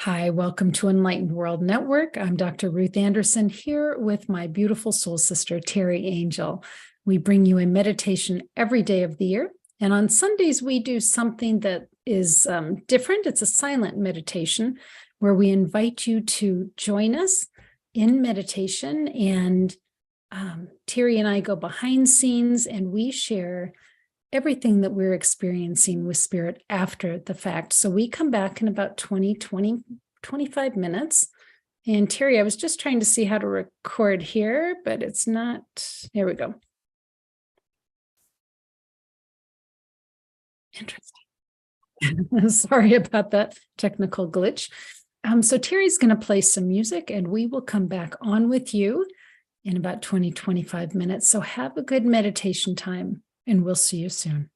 Hi, welcome to Enlightened World Network. I'm Dr. Ruth Anderson here with my beautiful soul sister, Teri Angel. We bring you a meditation every day of the year. And on Sundays, we do something that is different. It's a silent meditation where we invite you to join us in meditation. And Teri and I go behind scenes and we share everything that we're experiencing with spirit after the fact. So we come back in about 25 minutes. And Teri, I was just trying to see how to record here, but it's not. Here we go. Interesting. Sorry about that technical glitch. So Teri's going to play some music and we will come back on with you in about 25 minutes. So have a good meditation time. And we'll see you soon.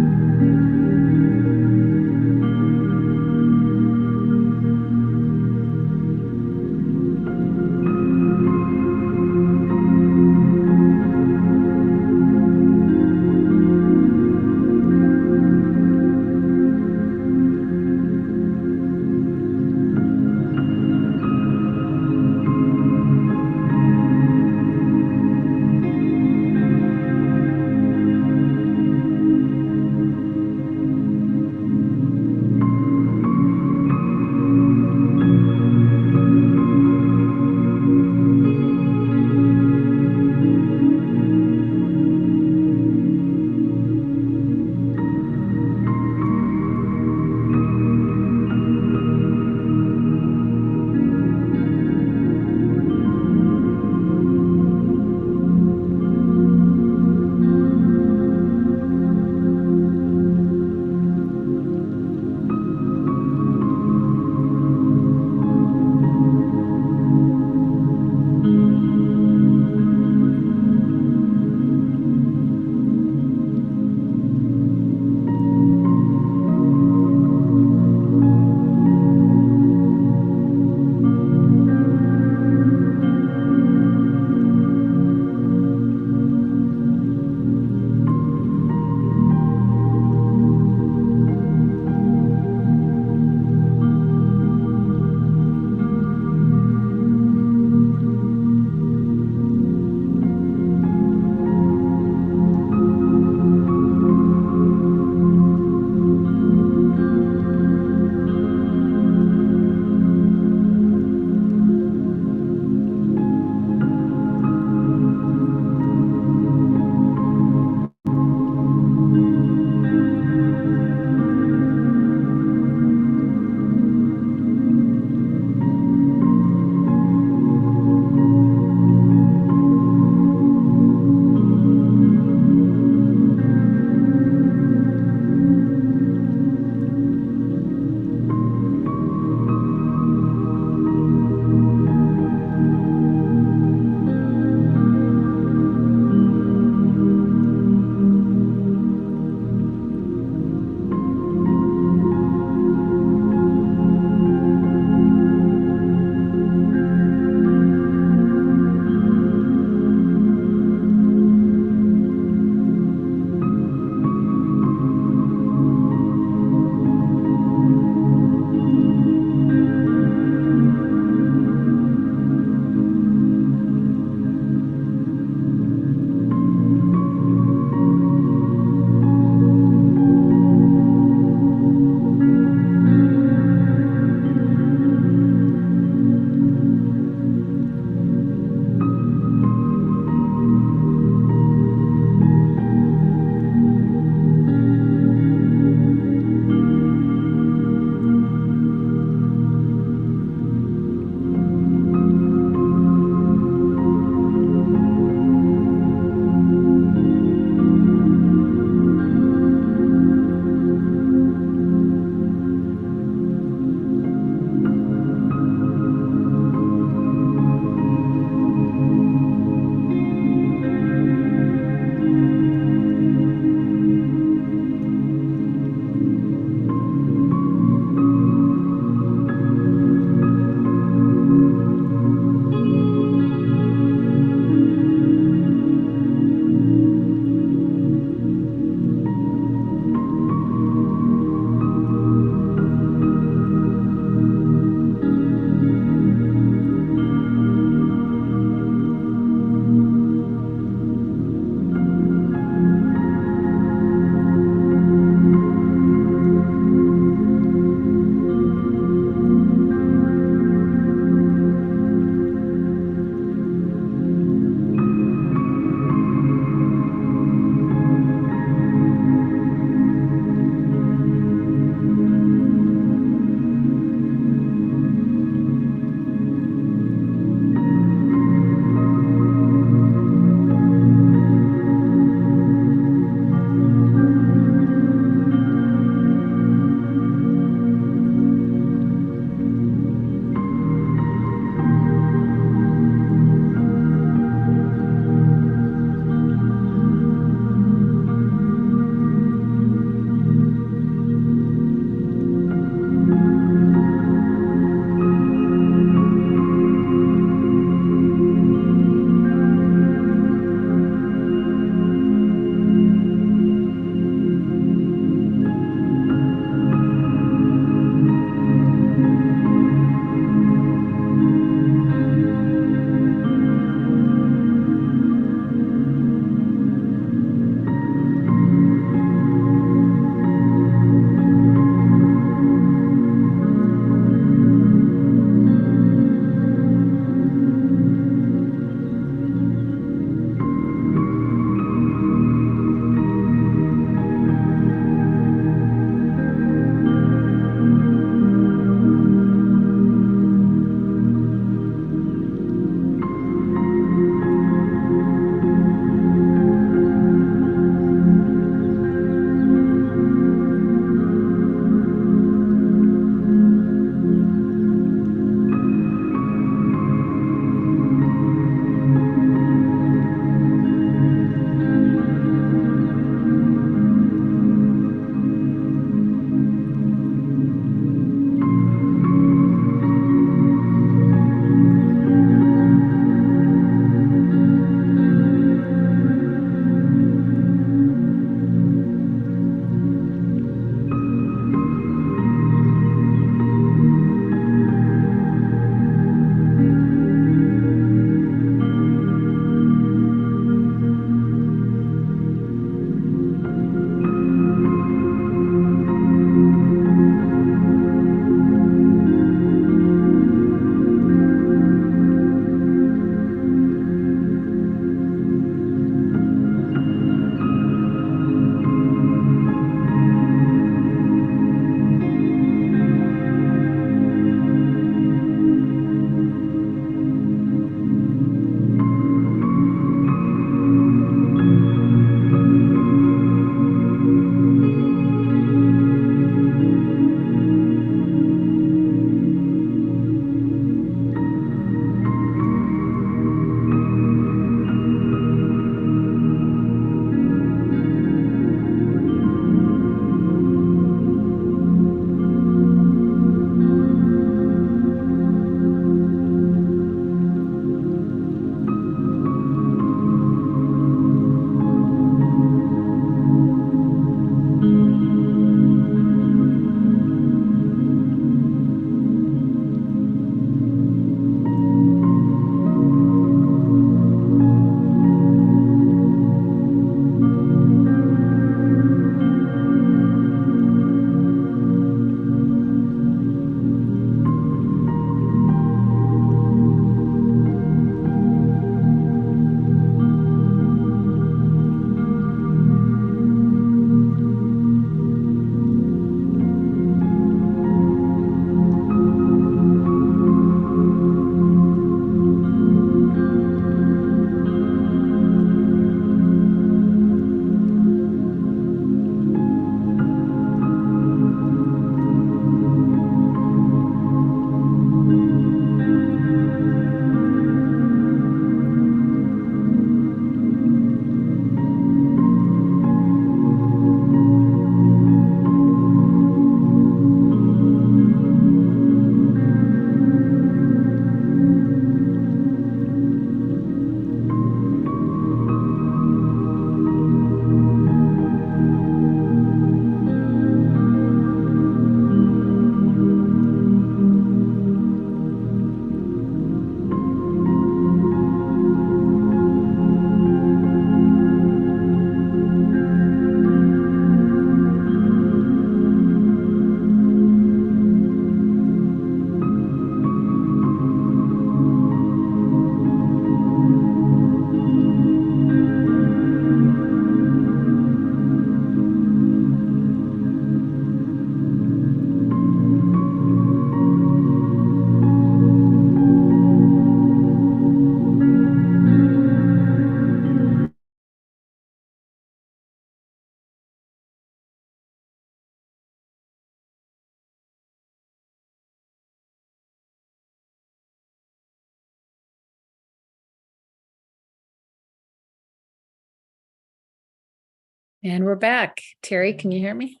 And we're back. Teri, can you hear me?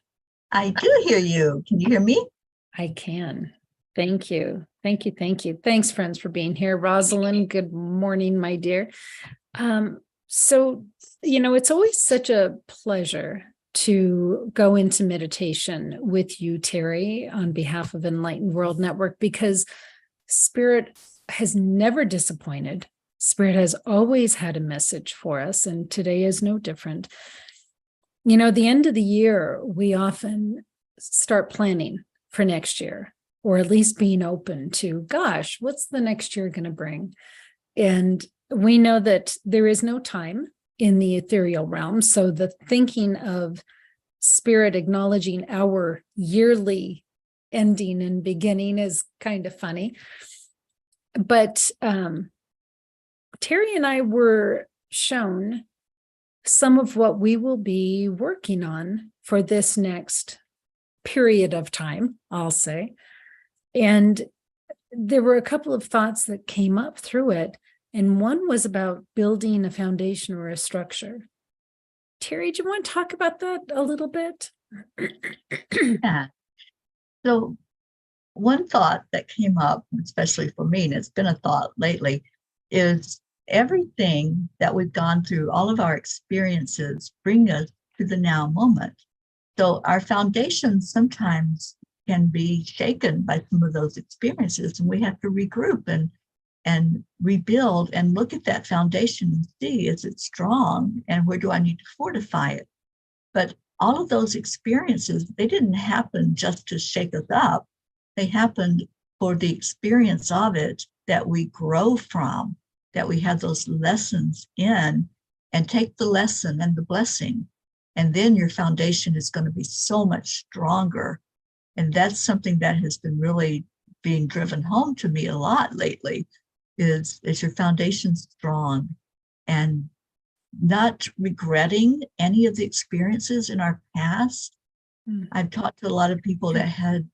I do hear you. Can you hear me? I can. Thank you. Thank you. Thank you. Thanks, friends, for being here. Rosalind, good morning, my dear. So, it's always such a pleasure to go into meditation with you, Teri, on behalf of Enlightened World Network, because Spirit has never disappointed. Spirit has always had a message for us, and today is no different. The end of the year, we often start planning for next year, or at least being open to, gosh, what's the next year going to bring? And we know that there is no time in the ethereal realm. So the thinking of Spirit acknowledging our yearly ending and beginning is kind of funny. But Teri and I were shown some of what we will be working on for this next period of time, I'll say. And there were a couple of thoughts that came up through it. And one was about building a foundation or a structure. Teri, do you want to talk about that a little bit? Yeah. So one thought that came up, especially for me, and it's been a thought lately, is everything that we've gone through, all of our experiences bring us to the now moment. So our foundation sometimes can be shaken by some of those experiences, and we have to regroup and rebuild and look at that foundation and see, is it strong, and where do I need to fortify it? But all of those experiences, they didn't happen just to shake us up. They happened for the experience of it that we grow from, that we have those lessons in, and take the lesson and the blessing. And then your foundation is going to be so much stronger. And that's something that has been really being driven home to me a lot lately, is your foundation strong, and not regretting any of the experiences in our past. I've talked to a lot of people that had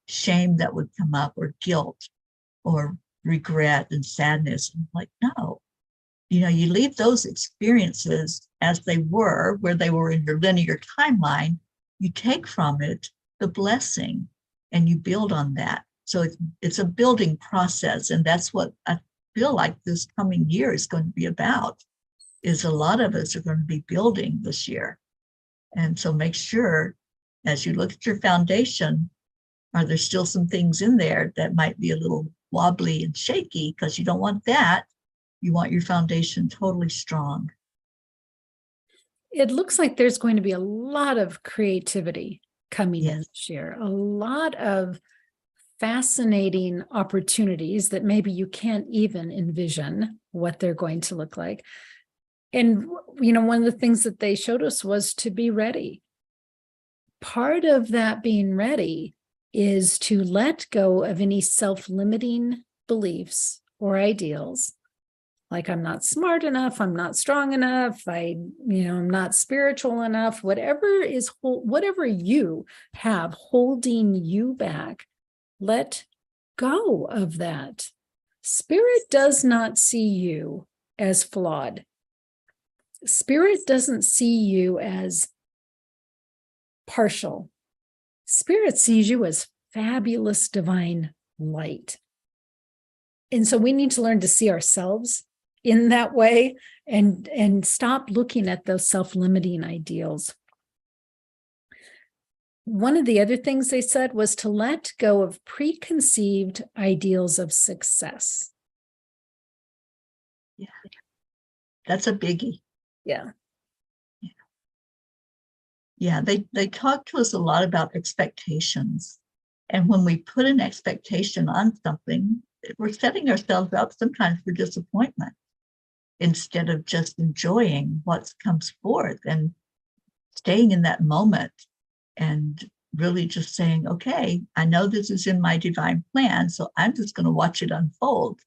shame that would come up, or guilt, or regret and sadness. I'm like, no, you leave those experiences as they were, where they were in your linear timeline. You take from it the blessing and you build on that. So it's a building process. And that's what I feel like this coming year is going to be about, is a lot of us are going to be building this year. And so make sure, as you look at your foundation, are there still some things in there that might be a little wobbly and shaky? Because you don't want that. You want your foundation totally strong. It looks like there's going to be a lot of creativity coming in Yes. this year, a lot of fascinating opportunities that maybe you can't even envision what they're going to look like. And, one of the things that they showed us was to be ready. Part of that being ready is to let go of any self-limiting beliefs or ideals, like I'm not smart enough, I'm not strong enough, I'm not spiritual enough, whatever you have holding you back, let go of that. Spirit does not see you as flawed. Spirit doesn't see you as partial. Spirit sees you as fabulous divine light. And so we need to learn to see ourselves in that way and stop looking at those self-limiting ideals. One of the other things they said was to let go of preconceived ideals of success. Yeah. That's a biggie. Yeah. Yeah, they talk to us a lot about expectations. And when we put an expectation on something, we're setting ourselves up sometimes for disappointment, instead of just enjoying what comes forth and staying in that moment and really just saying, okay, I know this is in my divine plan, so I'm just going to watch it unfold.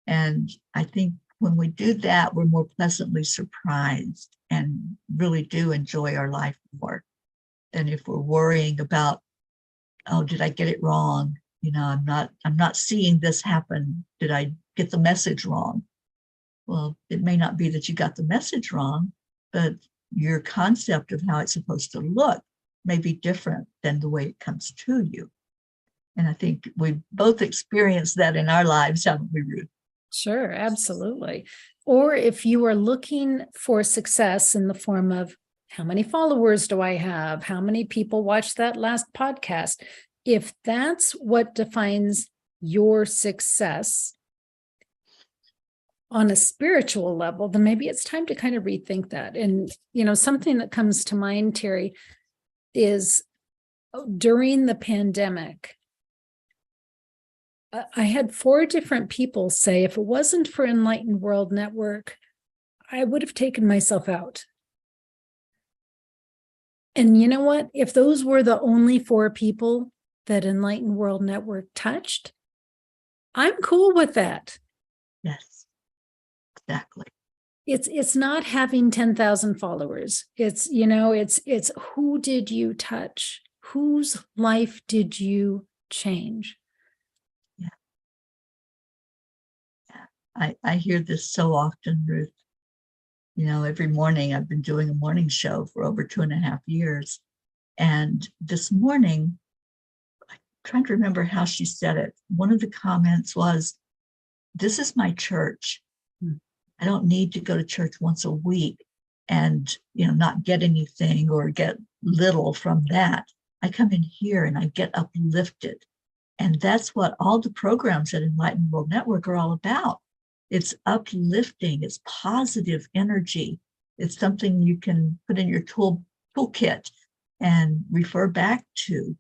And I think when we do that, we're more pleasantly surprised and really do enjoy our life more than if we're worrying about, oh, did I get it wrong? I'm not seeing this happen. Did I get the message wrong? Well, it may not be that you got the message wrong, but your concept of how it's supposed to look may be different than the way it comes to you. And I think we've both experienced that in our lives, haven't we, Ruth? Sure, absolutely. Or if you are looking for success in the form of how many followers do I have? How many people watched that last podcast? If that's what defines your success on a spiritual level, then maybe it's time to kind of rethink that. And, something that comes to mind, Teri, is during the pandemic, I had 4 different people say, if it wasn't for Enlightened World Network, I would have taken myself out. And you know what? If those were the only 4 people that Enlightened World Network touched, I'm cool with that. Yes, exactly. It's not having 10,000 followers. It's who did you touch? Whose life did you change? I hear this so often, Ruth. Every morning I've been doing a morning show for over 2.5 years. And this morning, I'm trying to remember how she said it. One of the comments was, "This is my church. I don't need to go to church once a week and, not get anything or get little from that. I come in here and I get uplifted." And that's what all the programs at Enlightened World Network are all about. It's uplifting, it's positive energy. It's something you can put in your toolkit and refer back to,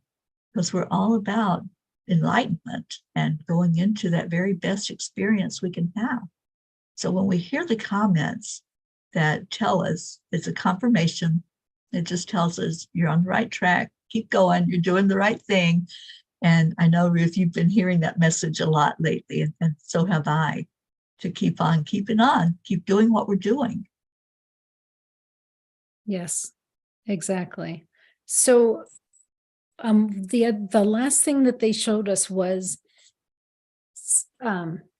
because we're all about enlightenment and going into that very best experience we can have. So when we hear the comments that tell us, it's a confirmation. It just tells us you're on the right track, keep going, you're doing the right thing. And I know, Ruth, you've been hearing that message a lot lately, and so have I. To keep on keeping on, keep doing what we're doing. Yes, exactly. So the last thing that they showed us was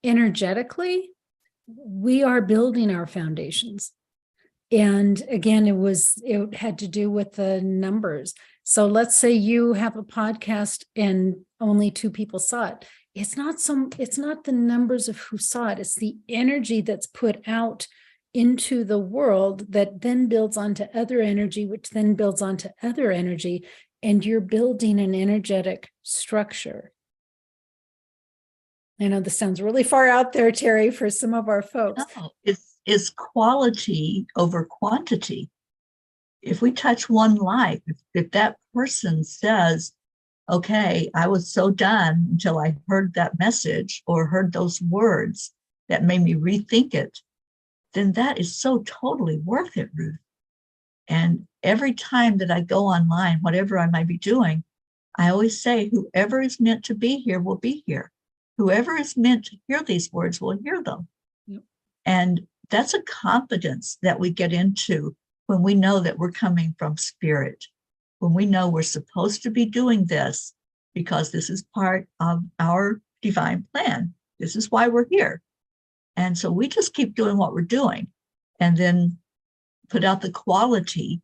energetically, we are building our foundations. And again, it had to do with the numbers. So let's say you have a podcast and only 2 people saw it. It's not the numbers of who saw it. It's the energy that's put out into the world that then builds onto other energy, which then builds onto other energy. And you're building an energetic structure. I know this sounds really far out there, Teri, for some of our folks. No, it's quality over quantity. If we touch one life, if that person says, "Okay, I was so done until I heard that message or heard those words that made me rethink it," then that is so totally worth it, Ruth. And every time that I go online, whatever I might be doing, I always say, whoever is meant to be here will be here. Whoever is meant to hear these words will hear them. Yep. And that's a confidence that we get into when we know that we're coming from spirit, when we know we're supposed to be doing this because this is part of our divine plan. This is why we're here. And so we just keep doing what we're doing and then put out the quality,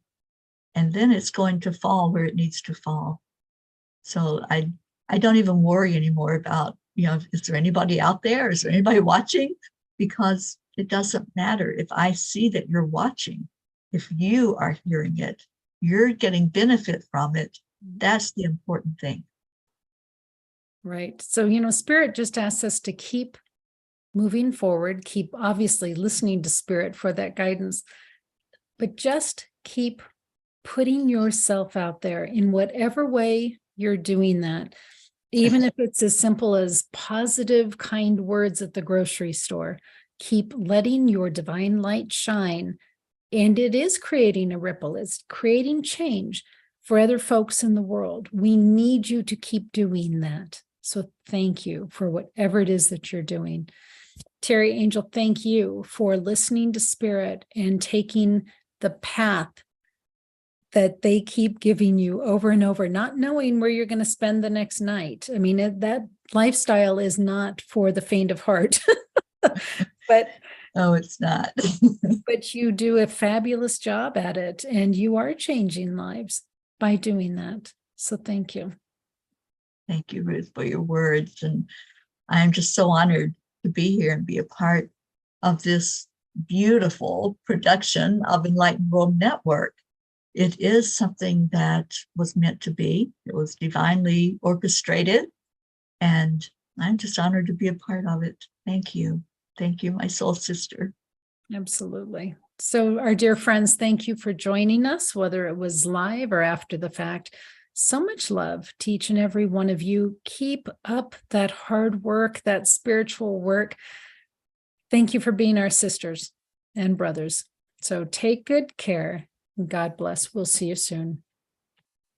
and then it's going to fall where it needs to fall. So I don't even worry anymore about, is there anybody out there? Is there anybody watching? Because it doesn't matter. If I see that you're watching, if you are hearing it, you're getting benefit from it. That's the important thing. Right. So, Spirit just asks us to keep moving forward, keep obviously listening to Spirit for that guidance, but just keep putting yourself out there in whatever way you're doing that. Even if it's as simple as positive, kind words at the grocery store, keep letting your divine light shine. And it is creating a ripple. It's creating change for other folks in the world. We need you to keep doing that. So thank you for whatever it is that you're doing. Teri Angel, thank you for listening to Spirit and taking the path that they keep giving you over and over, not knowing where you're going to spend the next night. I mean, that lifestyle is not for the faint of heart, but No, it's not. But you do a fabulous job at it, and you are changing lives by doing that. So thank you. Thank you, Ruth, for your words. And I'm just so honored to be here and be a part of this beautiful production of Enlightened World Network. It is something that was meant to be. It was divinely orchestrated, and I'm just honored to be a part of it. Thank you. Thank you, my soul sister. Absolutely. So, our dear friends, thank you for joining us, whether it was live or after the fact. So much love to each and every one of you. Keep up that hard work, that spiritual work. Thank you for being our sisters and brothers. So take good care. God bless. We'll see you soon.